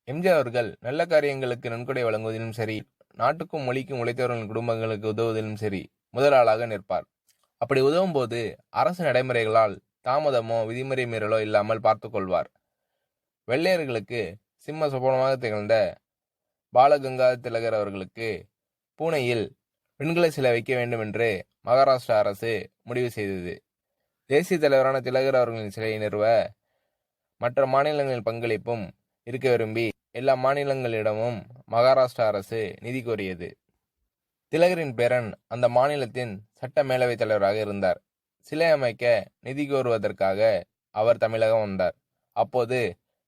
எம்ஜிஆர் அவர்கள் நல்ல காரியங்களுக்கு நன்கொடை வழங்குவதிலும் சரி, நாட்டுக்கும் மொழிக்கும் உழைத்தவர்களின் குடும்பங்களுக்கு உதவுவதிலும் சரி முதல் ஆளாக நிற்பார். அப்படி உதவும் போது அரசு நடைமுறைகளால் தாமதமோ விதிமுறை மீறலோ இல்லாமல் பார்த்து கொள்வார். வெள்ளையர்களுக்கு சிம்ம சுபனமாக திகழ்ந்த பாலகங்காதர திலகர் அவர்களுக்கு பூனேயில் வெண்கல சிலை வைக்க வேண்டும் என்று மகாராஷ்டிரா அரசு முடிவு செய்தது. தேசிய தலைவரான திலகர் அவர்களின் சிலையை நிறுவ மற்ற மாநிலங்களின் பங்களிப்பும் இருக்க விரும்பி எல்லா மாநிலங்களிடமும் மகாராஷ்டிரா அரசு நிதி கோரியது. திலகரின் பேரன் அந்த மாநிலத்தின் சட்ட மேலவைத் தலைவராக இருந்தார். சிலை அமைக்க நிதி கோருவதற்காக அவர் தமிழகம் வந்தார். அப்போது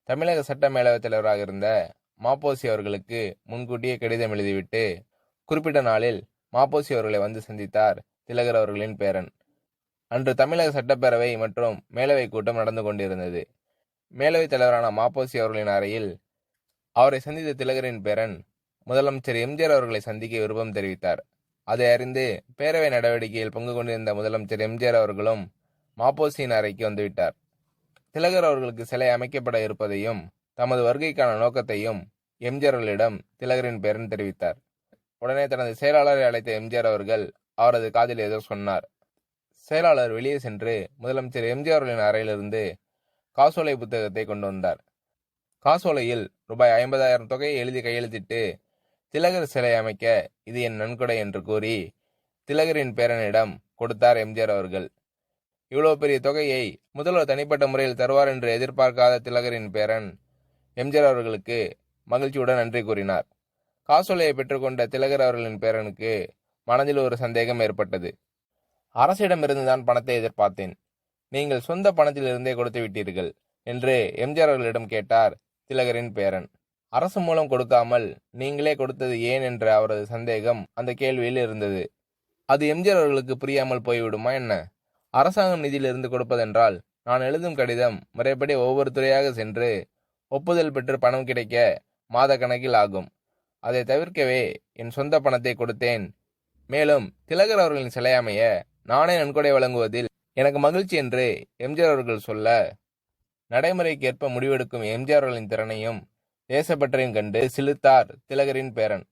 தமிழக சட்ட மேலவைத் தலைவராக இருந்த மாப்போசி அவர்களுக்கு முன்கூட்டியே கடிதம் எழுதிவிட்டு குறிப்பிட்ட நாளில் மாப்போசி அவர்களை வந்து சந்தித்தார் திலகர் அவர்களின் பேரன். அன்று தமிழக சட்டப்பேரவை மற்றும் மேலவை கூட்டம் நடந்து கொண்டிருந்தது. மேலவைத் தலைவரான மாப்போசி அவர்களின் அறையில் அவரை சந்தித்த திலகரின் பேரன் முதலமைச்சர் எம்ஜிஆர் அவர்களை சந்திக்க விருப்பம் தெரிவித்தார். அதை அறிந்து பேரவை நடவடிக்கையில் பங்கு கொண்டிருந்த முதலமைச்சர் எம்ஜிஆர் அவர்களும் மாப்போசியின் அறைக்கு வந்துவிட்டார். திலகர் அவர்களுக்கு சிலை அமைக்கப்பட இருப்பதையும் தமது வருகைக்கான நோக்கத்தையும் எம்ஜிஆர் அவர்களிடம் திலகரின் பேரன் தெரிவித்தார். உடனே தனது செயலாளரை அழைத்த எம்ஜிஆர் அவர்கள் அவரது காதில் ஏதோ சொன்னார். செயலாளர் வெளியே சென்று முதலமைச்சர் எம்ஜிஆர் அவர்களின் அறையிலிருந்து காசோலை புத்தகத்தை கொண்டு வந்தார். காசோலையில் ரூபாய் 50,000 தொகையை எழுதி கையெழுத்திட்டு திலகர் சிலை அமைக்க இது என் நன்கொடை என்று கூறி திலகரின் பேரனிடம் கொடுத்தார் எம்ஜிஆர் அவர்கள். இவ்வளவு பெரிய தொகையை முதல்வர் தனிப்பட்ட முறையில் தருவார் என்று எதிர்பார்க்காத திலகரின் பேரன் எம்ஜிஆர் அவர்களுக்கு மகிழ்ச்சியுடன் நன்றி கூறினார். காசோலையை பெற்றுக்கொண்ட திலகர் அவர்களின் பேரனுக்கு மனதில் ஒரு சந்தேகம் ஏற்பட்டது. அரசிடமிருந்துதான் பணத்தை எதிர்பார்த்தேன், நீங்கள் சொந்த பணத்திலிருந்தே கொடுத்து விட்டீர்கள் என்று எம்ஜிஆர் அவர்களிடம் கேட்டார் திலகரின் பேரன். அரசு மூலம் கொடுக்காமல் நீங்களே கொடுத்தது ஏன் என்ற அவரது சந்தேகம் அந்த கேள்வியில் இருந்தது. அது எம்ஜிஆர் அவர்களுக்கு புரியாமல் போய்விடுமா என்ன? அரசாங்கம் நிதியிலிருந்து கொடுப்பதென்றால் நான் எழுதும் கடிதம் முறைப்படி ஒவ்வொரு துறையாக சென்று ஒப்புதல் பெற்று பணம் கிடைக்க மாத கணக்கில் ஆகும். அதை தவிர்க்கவே என் சொந்த பணத்தை கொடுத்தேன். மேலும் திலகர் அவர்களின் சிலை அமைய நானே நன்கொடை வழங்குவதில் எனக்கு மகிழ்ச்சி என்று எம்ஜிஆர் அவர்கள் சொல்ல, நடைமுறைக்கேற்ப முடிவெடுக்கும் எம்ஜிஆர் அவர்களின் திறனையும் தேசப்பற்றையும் கண்டு சிலிர்த்தார் திலகரின் பேரன்.